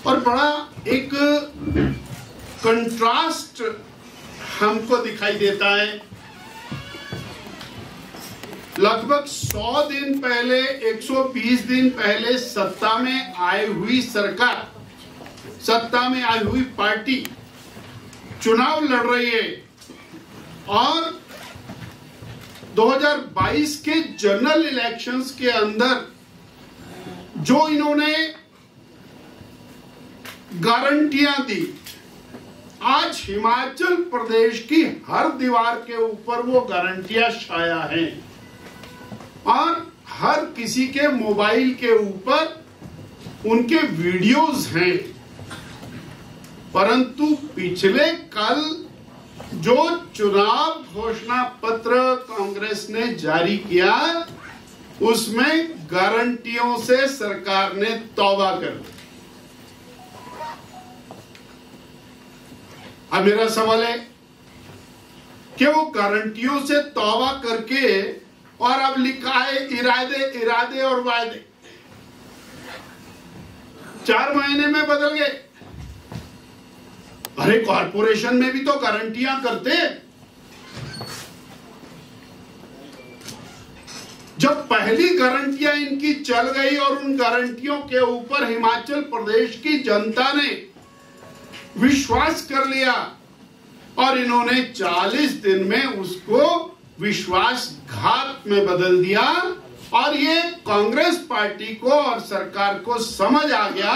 और बड़ा एक कंट्रास्ट हमको दिखाई देता है। लगभग 100 दिन पहले, 120 दिन पहले सत्ता में आई हुई सरकार, सत्ता में आई हुई पार्टी चुनाव लड़ रही है और 2022 के जनरल इलेक्शंस के अंदर जो इन्होंने गारंटियां दी, आज हिमाचल प्रदेश की हर दीवार के ऊपर वो गारंटियां छाया हैं और हर किसी के मोबाइल के ऊपर उनके वीडियोस हैं। परंतु पिछले कल जो चुनाव घोषणा पत्र कांग्रेस ने जारी किया, उसमें गारंटियों से सरकार ने तौबा कर दी। अब मेरा सवाल है कि वो गारंटियों से तौबा करके और अब लिखा है इरादे, इरादे और वायदे, 4 महीने में बदल गए। अरे कॉर्पोरेशन में भी तो गारंटियां करते। जब पहली गारंटियां इनकी चल गई और उन गारंटियों के ऊपर हिमाचल प्रदेश की जनता ने विश्वास कर लिया और इन्होंने 40 दिन में उसको विश्वासघात में बदल दिया और ये कांग्रेस पार्टी को और सरकार को समझ आ गया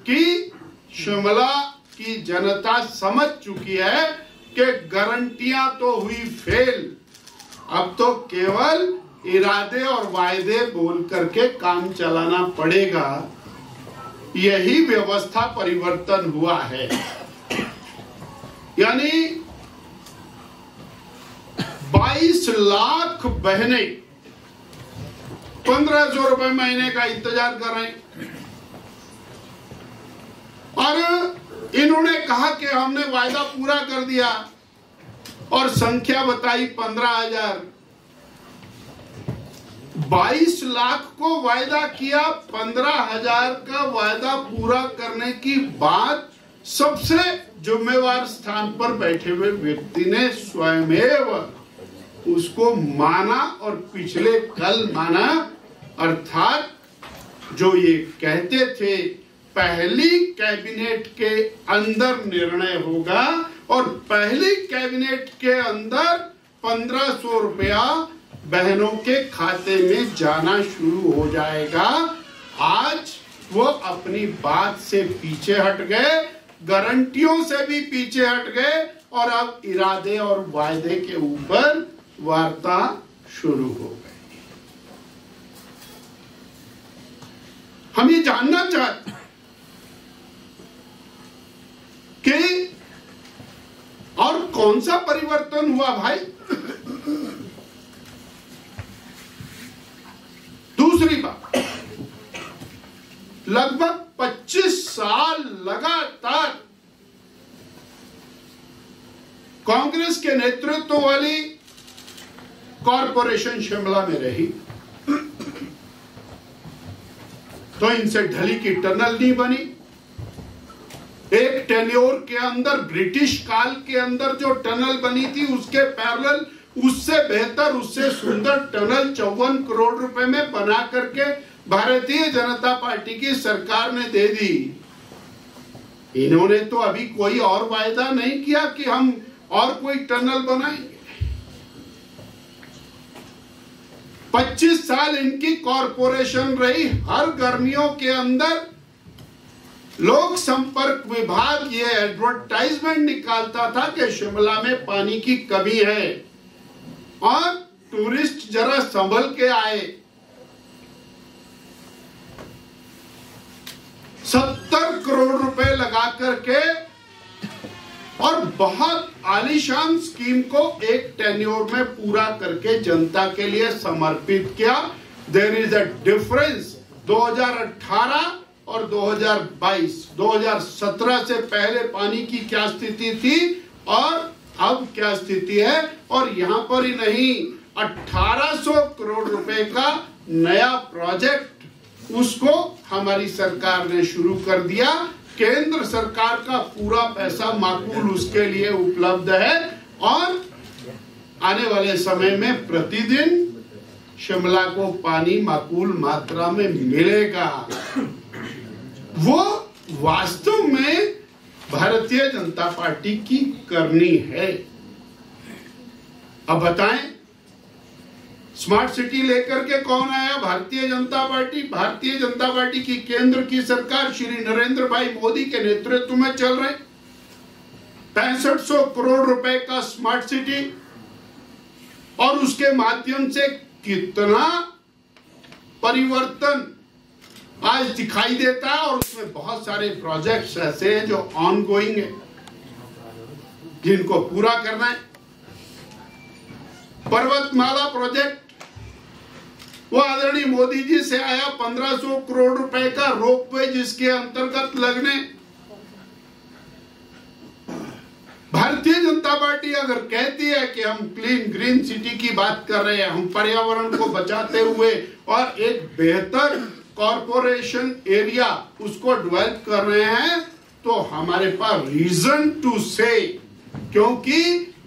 कि शिमला की जनता समझ चुकी है कि गारंटियां तो हुई फेल, अब तो केवल इरादे और वायदे बोल करके काम चलाना पड़ेगा। यही व्यवस्था परिवर्तन हुआ है। यानी 22 लाख बहनें 1500 रुपए महीने का इंतजार कर रहे हैं और इन्होंने कहा कि हमने वायदा पूरा कर दिया और संख्या बताई 15,000। 22 लाख को वायदा किया, 15,000 का वायदा पूरा करने की बात सबसे जिम्मेवार स्थान पर बैठे हुए व्यक्ति ने स्वयमेव उसको माना और पिछले कल माना। अर्थात जो ये कहते थे पहली कैबिनेट के अंदर निर्णय होगा और पहली कैबिनेट के अंदर 1500 रुपया बहनों के खाते में जाना शुरू हो जाएगा। आज वो अपनी बात से पीछे हट गए, गारंटियों से भी पीछे हट गए और अब इरादे और वायदे के ऊपर वार्ता शुरू हो गई। हम ये जानना चाहते हैं कि और कौन सा परिवर्तन हुआ भाई। दूसरी बात, लगभग 25 साल लगातार कांग्रेस के नेतृत्व वाली कॉरपोरेशन शिमला में रही तो इनसे ढली की टनल नहीं बनी। एक टेन्योर के अंदर ब्रिटिश काल के अंदर जो टनल बनी थी उसके पैरेलल उससे बेहतर, उससे सुंदर टनल 54 करोड़ रुपए में बना करके भारतीय जनता पार्टी की सरकार ने दे दी। इन्होंने तो अभी कोई और वायदा नहीं किया कि हम और कोई टनल बनाएंगे। 25 साल इनकी कॉरपोरेशन रही। हर गर्मियों के अंदर लोक संपर्क विभाग ये एडवर्टाइजमेंट निकालता था कि शिमला में पानी की कमी है और टूरिस्ट जरा संभल के आए। 70 करोड़ रुपए लगा करके और बहुत आलीशान स्कीम को एक टेन्योर में पूरा करके जनता के लिए समर्पित किया। देयर इज अ डिफरेंस 2018 और 2022। 2017 से पहले पानी की क्या स्थिति थी और अब क्या स्थिति है। और यहां पर ही नहीं, 1800 करोड़ रुपए का नया प्रोजेक्ट उसको हमारी सरकार ने शुरू कर दिया केंद्र सरकार का पूरा पैसा माकूल उसके लिए उपलब्ध है और आने वाले समय में प्रतिदिन शिमला को पानी माकूल मात्रा में मिलेगा। वो वास्तव में भारतीय जनता पार्टी की करनी है। अब बताएं, स्मार्ट सिटी लेकर के कौन आया? भारतीय जनता पार्टी। भारतीय जनता पार्टी की केंद्र की सरकार श्री नरेंद्र भाई मोदी के नेतृत्व में चल रहे 6500 करोड़ रुपए का स्मार्ट सिटी, और उसके माध्यम से कितना परिवर्तन आज दिखाई देता है। और उसमें बहुत सारे प्रोजेक्ट्स ऐसे हैं जो ऑनगोइंग है, जिनको पूरा करना है। पर्वतमाला प्रोजेक्ट वो आदरणीय मोदी जी से आया 1500 करोड़ रुपए का रोपवे, जिसके अंतर्गत लगने भारतीय जनता पार्टी अगर कहती है कि हम क्लीन ग्रीन सिटी की बात कर रहे हैं, हम पर्यावरण को बचाते हुए और एक बेहतर कॉरपोरेशन एरिया उसको डेवलप कर रहे हैं, तो हमारे पास रीजन टू से, क्योंकि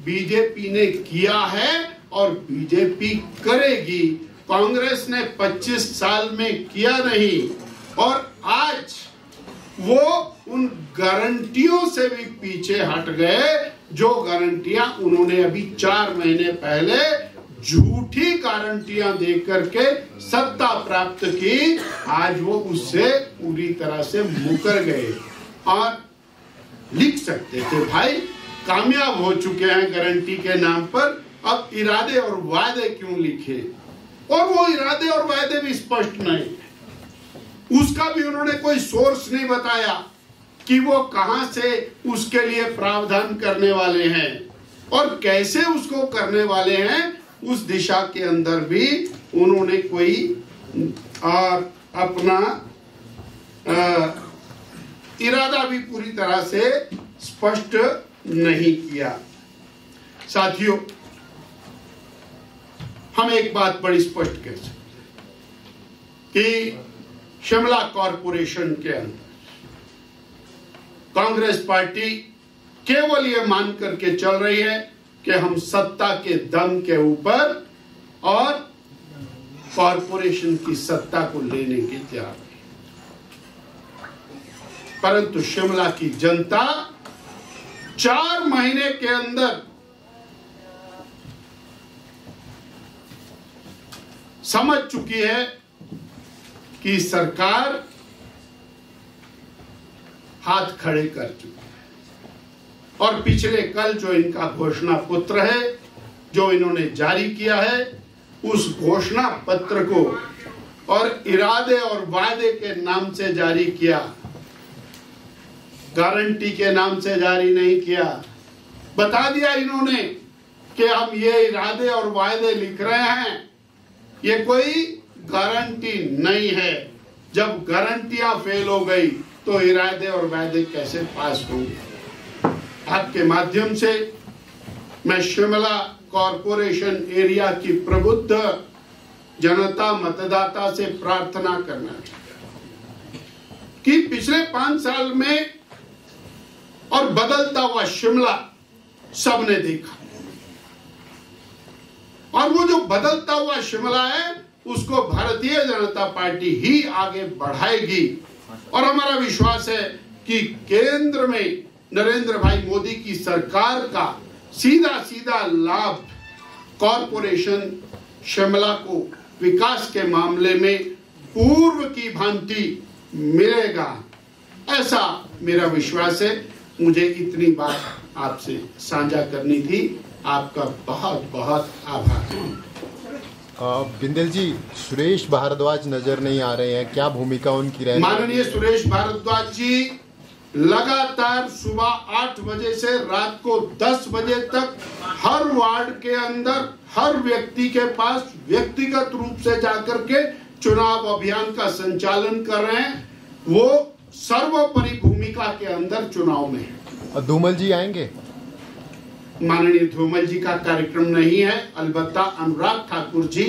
बीजेपी ने किया है और बीजेपी करेगी। कांग्रेस ने 25 साल में किया नहीं, और आज वो उन गारंटियों से भी पीछे हट गए जो गारंटियां उन्होंने अभी 4 महीने पहले झूठी गारंटियां देकर के सत्ता प्राप्त की। आज वो उससे पूरी तरह से मुकर गए और लिख सकते थे भाई कामयाब हो चुके हैं गारंटी के नाम पर, अब इरादे और वादे क्यों लिखे? और वो इरादे और वादे भी स्पष्ट नहीं, उसका भी उन्होंने कोई सोर्स नहीं बताया कि वो कहां से उसके लिए प्रावधान करने वाले हैं और कैसे उसको करने वाले हैं। उस दिशा के अंदर भी उन्होंने कोई अपना इरादा भी पूरी तरह से स्पष्ट नहीं किया। साथियों, हम एक बात बड़ी स्पष्ट कह सकते कि शिमला कॉरपोरेशन के अंदर कांग्रेस पार्टी केवल ये मान करके चल रही है कि हम सत्ता के दम के ऊपर और कॉरपोरेशन की सत्ता को लेने की तैयार है, परंतु शिमला की जनता 4 महीने के अंदर समझ चुकी है कि सरकार हाथ खड़े कर चुकी है। और पिछले कल जो इनका घोषणा पत्र है जो इन्होंने जारी किया है, उस घोषणा पत्र को और इरादे और वादे के नाम से जारी किया, गारंटी के नाम से जारी नहीं किया। बता दिया इन्होंने कि हम ये इरादे और वादे लिख रहे हैं, ये कोई गारंटी नहीं है। जब गारंटियां फेल हो गई तो इरादे और वादे कैसे पास होंगे? आपके माध्यम से मैं शिमला कॉरपोरेशन एरिया की प्रबुद्ध जनता मतदाता से प्रार्थना करना चाहता हूं कि पिछले 5 साल में और बदलता हुआ शिमला सबने देखा, और वो जो बदलता हुआ शिमला है उसको भारतीय जनता पार्टी ही आगे बढ़ाएगी। और हमारा विश्वास है कि केंद्र में नरेंद्र भाई मोदी की सरकार का सीधा सीधा लाभ कॉरपोरेशन शिमला को विकास के मामले में पूर्व की भांति मिलेगा, ऐसा मेरा विश्वास है। मुझे इतनी बात आपसे साझा करनी थी। आपका बहुत बहुत आभार। बिंदल जी, सुरेश भारद्वाज नजर नहीं आ रहे हैं, क्या भूमिका उनकी रहेगी? माननीय सुरेश भारद्वाज जी लगातार सुबह 8 बजे से रात को 10 बजे तक हर वार्ड के अंदर हर व्यक्ति के पास व्यक्तिगत रूप से जाकर के चुनाव अभियान का संचालन कर रहे हैं। वो सर्वोपरि भूमिका के अंदर चुनाव में है। धूमल जी आएंगे? माननीय धूमल जी का कार्यक्रम नहीं है, अलबत्ता अनुराग ठाकुर जी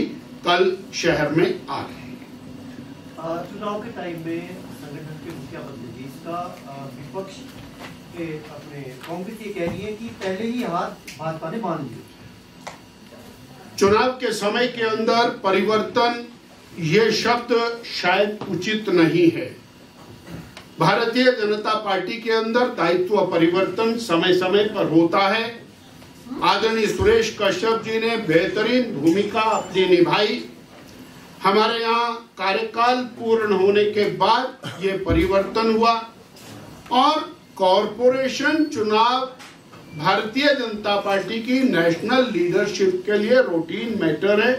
कल शहर में आ रहे हैं। चुनाव के टाइम में संगठन के मुखिया बदले जी, इसका विपक्ष के अपने कांग्रेस ये कह रही है कि पहले ही हार भाजपा ने मान ली। चुनाव के समय के अंदर परिवर्तन ये शब्द शायद उचित नहीं है। भारतीय जनता पार्टी के अंदर दायित्व परिवर्तन समय समय पर होता है। आदरणीय सुरेश कश्यप जी ने बेहतरीन भूमिका अपनी निभाई। हमारे यहाँ कार्यकाल पूर्ण होने के बाद ये परिवर्तन हुआ और कॉरपोरेशन चुनाव भारतीय जनता पार्टी की नेशनल लीडरशिप के लिए रूटीन मैटर है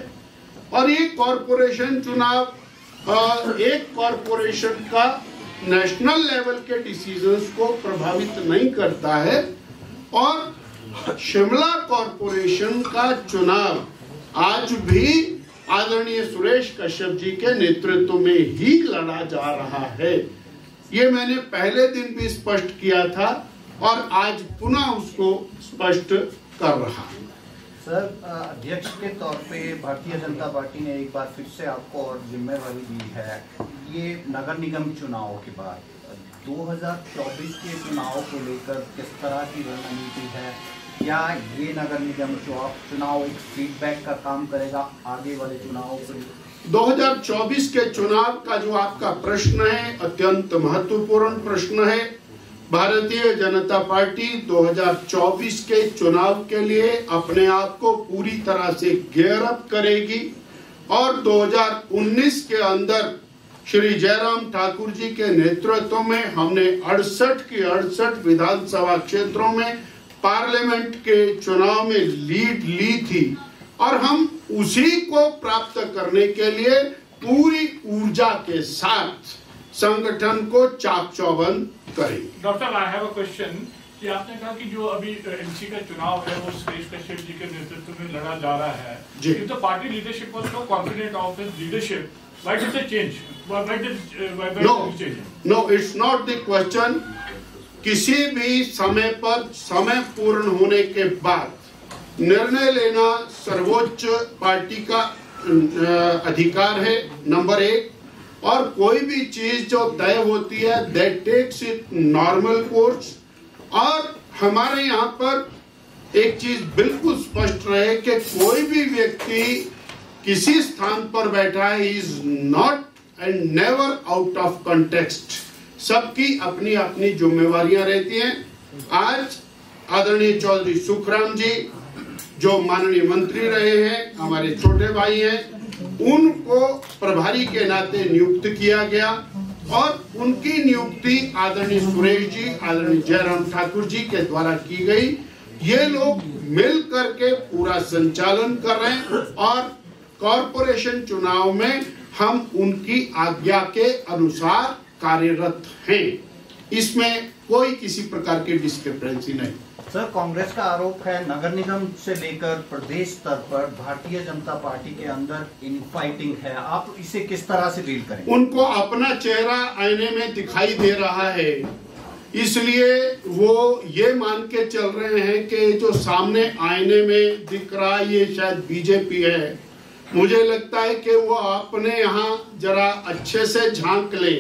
और ये कॉरपोरेशन चुनाव एक कॉरपोरेशन का नेशनल लेवल के डिसीजंस को प्रभावित नहीं करता है और शिमला कॉरपोरेशन का चुनाव आज भी आदरणीय सुरेश कश्यप जी के नेतृत्व में ही लड़ा जा रहा है। ये मैंने पहले दिन भी स्पष्ट किया था और आज पुनः उसको स्पष्ट कर रहा हूं। सर, अध्यक्ष के तौर पे भारतीय जनता पार्टी ने एक बार फिर से आपको और जिम्मेवारी दी है। ये नगर निगम चुनाव के बाद 2024 के चुनाव को लेकर किस तरह की रणनीति है, या ये नगर निगम चुनाव एक फीडबैक का काम करेगा आगे वाले चुनावों के लिए? 2024 के चुनाव का जो आपका प्रश्न है अत्यंत महत्वपूर्ण प्रश्न है। भारतीय जनता पार्टी 2024 के चुनाव के लिए अपने आप को पूरी तरह से गियर अप करेगी और 2019 के अंदर श्री जयराम ठाकुर जी के नेतृत्व में हमने 68 की 68 विधानसभा क्षेत्रों में पार्लियामेंट के चुनाव में लीड ली थी और हम उसी को प्राप्त करने के लिए पूरी ऊर्जा के साथ संगठन को चाक चौबंद करेंगे। Doctor, I have a question कि आपने कहा कि जो अभी एमसी का चुनाव है वो सुरेश कश्यप जी के नेतृत्व में लड़ा जा रहा है। If the party leadership was so confident of his leadership, why did they change? Why did they change? No, it's not the question. किसी भी समय पर समय पूर्ण होने के बाद निर्णय लेना सर्वोच्च पार्टी का अधिकार है, नंबर एक। और कोई भी चीज जो तय होती है that takes it normal course. और हमारे यहाँ पर एक चीज बिल्कुल स्पष्ट रहे कि कोई भी व्यक्ति किसी स्थान पर बैठा है is not and never out of context. सबकी अपनी अपनी जिम्मेवारियां रहती हैं। आज आदरणीय चौधरी सुखराम जी जो माननीय मंत्री रहे हैं, हमारे छोटे भाई हैं, उनको प्रभारी के नाते नियुक्त किया गया और उनकी नियुक्ति आदरणीय सुरेश जी, आदरणीय जयराम ठाकुर जी के द्वारा की गई। ये लोग मिल करके पूरा संचालन कर रहे हैं और कॉरपोरेशन चुनाव में हम उनकी आज्ञा के अनुसार कार्यरत हैं। इसमें कोई किसी प्रकार की डिस्क्रिपेंसी नहीं। सर, कांग्रेस का आरोप है नगर निगम से लेकर प्रदेश स्तर पर भारतीय जनता पार्टी के अंदर इनफाइटिंग है। आप इसे किस तरह से डील करेंगे? उनको अपना चेहरा आईने में दिखाई दे रहा है, इसलिए वो ये मान के चल रहे हैं कि जो सामने आईने में दिख रहा है ये शायद बीजेपी है। मुझे लगता है कि वो अपने यहाँ जरा अच्छे से झांक ले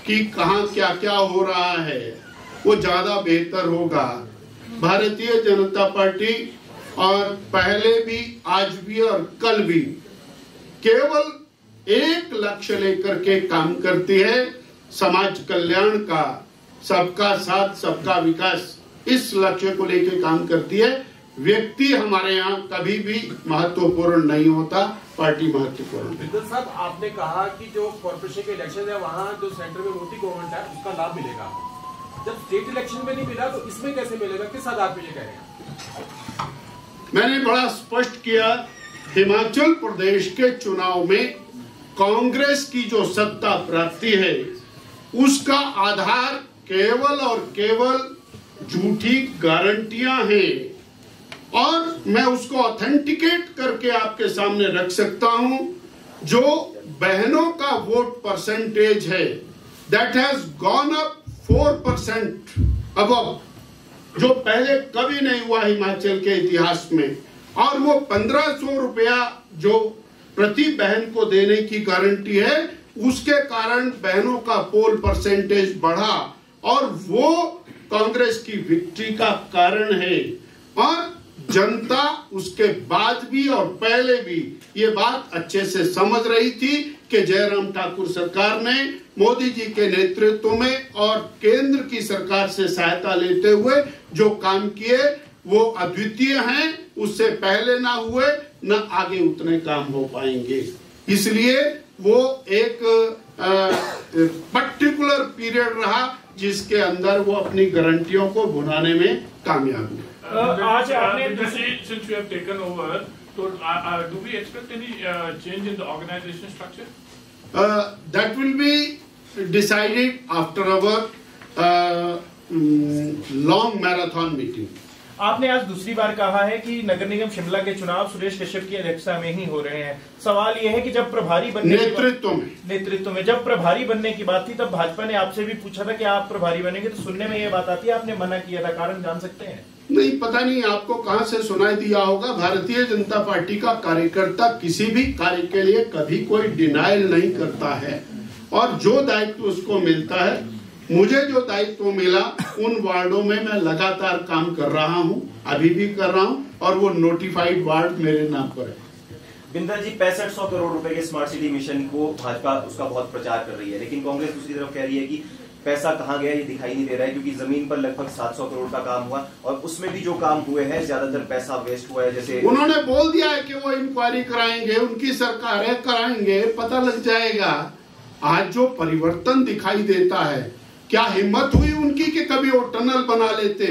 कि कहाँ क्या क्या हो रहा है, वो ज्यादा बेहतर होगा। भारतीय जनता पार्टी और पहले भी, आज भी और कल भी केवल एक लक्ष्य लेकर के काम करती है, समाज कल्याण का, सबका साथ सबका विकास। इस लक्ष्य को लेकर काम करती है। व्यक्ति हमारे यहाँ कभी भी महत्वपूर्ण नहीं होता, पार्टी महत्वपूर्ण है। बिल्कुल साहब, आपने कहा कि जो कॉर्पोरेशन के इलेक्शन है वहाँ जो सेंटर में मोदी गवर्नमेंट है उसका लाभ मिलेगा। जब स्टेट इलेक्शन में नहीं मिला तो इसमें कैसे मिलेगा? किस आधार पर ये कह रहे हैं? मैंने बड़ा स्पष्ट किया, हिमाचल प्रदेश के चुनाव में कांग्रेस की जो सत्ता प्राप्ति है उसका आधार केवल और केवल झूठी गारंटियां हैं और मैं उसको ऑथेंटिकेट करके आपके सामने रख सकता हूं। जो बहनों का वोट परसेंटेज है that has gone up 4% above, जो पहले कभी नहीं हुआ हिमाचल के इतिहास में। और वो 1500 रुपया जो प्रति बहन को देने की गारंटी है उसके कारण बहनों का पोल परसेंटेज बढ़ा और वो कांग्रेस की विक्ट्री का कारण है। और जनता उसके बाद भी और पहले भी ये बात अच्छे से समझ रही थी कि जयराम ठाकुर सरकार ने मोदी जी के नेतृत्व में और केंद्र की सरकार से सहायता लेते हुए जो काम किए वो अद्वितीय हैं, उससे पहले ना हुए न आगे उतने काम हो पाएंगे। इसलिए वो एक पर्टिकुलर पीरियड रहा जिसके अंदर वो अपनी गारंटियों को भुनाने में कामयाब हुए। आज आपने since you have taken over, so do we expect any change in the organization structure? That will be decided after our long marathon meeting. आपने आज दूसरी बार कहा है कि नगर निगम शिमला के चुनाव सुरेश कश्यप की अध्यक्षता में ही हो रहे हैं। सवाल यह है कि जब प्रभारी बनने नेतृत्व में जब प्रभारी बनने की बात थी तब भाजपा ने आपसे भी पूछा था कि आप प्रभारी बनेंगे, तो सुनने में यह बात आती है आपने मना किया था, कारण जान सकते हैं? नहीं, पता नहीं आपको कहां से सुनाई दिया होगा। भारतीय जनता पार्टी का कार्यकर्ता किसी भी कार्य के लिए कभी कोई डिनायल नहीं करता है और जो दायित्व उसको मिलता है, मुझे जो दायित्व मिला उन वार्डों में मैं लगातार काम कर रहा हूं, अभी भी कर रहा हूं और वो नोटिफाइड वार्ड मेरे नाम पर है। बिंदल जी, 6500 करोड़ रुपए के स्मार्ट सिटी मिशन को भाजपा उसका बहुत प्रचार कर रही है, लेकिन कांग्रेस दूसरी तरफ कह रही है कि पैसा कहाँ गया ये दिखाई नहीं दे रहा है, क्योंकि जमीन पर लगभग 700 करोड़ का काम हुआ और उसमें भी जो काम हुए हैं ज्यादातर पैसा वेस्ट हुआ है। जैसे उन्होंने बोल दिया है कि वो इंक्वायरी कराएंगे, उनकी सरकार है, कराएंगे, पता लग जाएगा। आज जो परिवर्तन दिखाई देता है, क्या हिम्मत हुई उनकी कि कभी वो टनल बना लेते?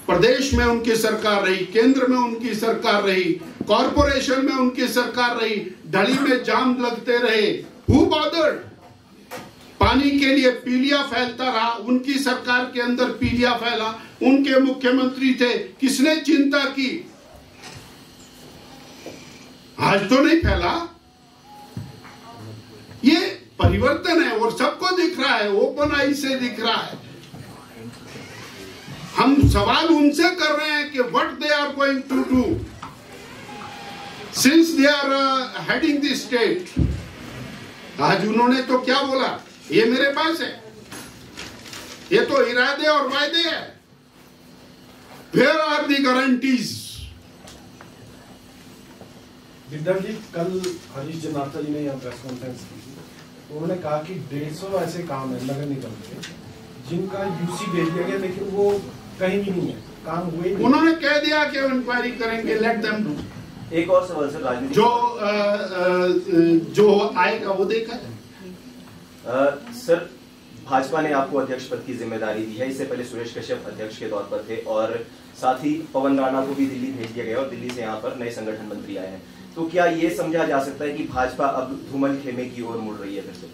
प्रदेश में उनकी सरकार रही, केंद्र में उनकी सरकार रही, कॉर्पोरेशन में उनकी सरकार रही, ढली में जाम लगते रहे, हु बॉदर्ड? पानी के लिए पीलिया फैलता रहा, उनकी सरकार के अंदर पीलिया फैला, उनके मुख्यमंत्री थे, किसने चिंता की? आज तो नहीं फैला। ये परिवर्तन है और सबको दिख रहा है, ओपन आई से दिख रहा है। हम सवाल उनसे कर रहे हैं कि what they are going to do since they are heading the state. आज उन्होंने तो क्या बोला, ये मेरे पास है, ये तो इरादे और वायदे है। Where are the guarantees? Bindal ji, कल हरीश जनार्था जी ने यहाँ प्रेस कॉन्फ्रेंस की, उन्होंने कहा कि 150 ऐसे काम है नगर निगम के जिनका यूसी भेज दिया गया लेकिन वो कहीं भी नहीं है, काम हुए नहीं। उन्होंने कह दिया कि इंक्वायरी करेंगे, लेट देम डू। एक और सवाल सर, राजनीति जो आएगा वो देखा है। सर, भाजपा ने आपको अध्यक्ष पद की जिम्मेदारी दी है, इससे पहले सुरेश कश्यप अध्यक्ष के तौर पर थे और साथ ही पवन राणा को भी दिल्ली भेज दिया गया और दिल्ली से यहाँ पर नए संगठन मंत्री आए हैं। तो क्या ये समझा जा सकता है कि भाजपा अब धूमल खेमे की ओर मुड़ रही है फिर से?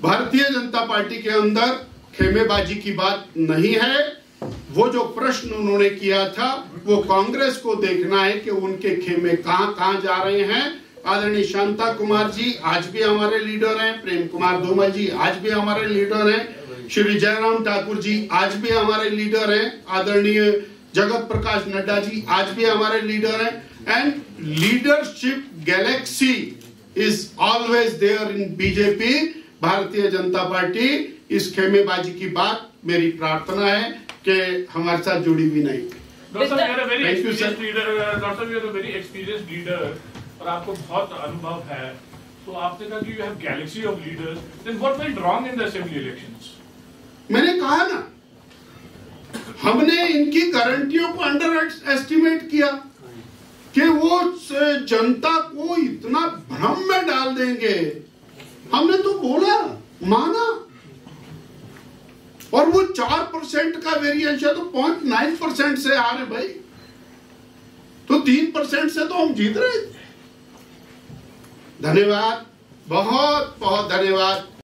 भारतीय जनता पार्टी के अंदर खेमेबाजी की बात नहीं है। वो जो प्रश्न उन्होंने किया था वो कांग्रेस को देखना है कि उनके खेमे कहां जा रहे हैं। आदरणीय शांता कुमार जी आज भी हमारे लीडर हैं, प्रेम कुमार धूमल जी आज भी हमारे लीडर हैं, श्री जयराम ठाकुर जी आज भी हमारे लीडर हैं, आदरणीय जगत प्रकाश नड्डा जी आज भी हमारे लीडर हैं। And leadership galaxy is always there in BJP. Bharatiya Janata party इस खेमेबाजी की बात मेरी प्रार्थना है कि हमारे साथ जुड़ी भी नहीं। डॉक्टर साहब, वेरी एक्सपीरियंस्ड लीडर और आपको बहुत अनुभव है, तो आपने कहा कि you have galaxy of leaders, then what went wrong in the assembly elections? मैंने कहा ना, हमने इनकी गारंटियों को अंडर एस्टिमेट किया कि वो जनता को इतना भ्रम में डाल देंगे। हमने तो बोला, माना, और वो 4% का वेरिएंस है तो 0.9% से आ रहे भाई, तो 3% से तो हम जीत रहे थे। धन्यवाद, बहुत बहुत धन्यवाद।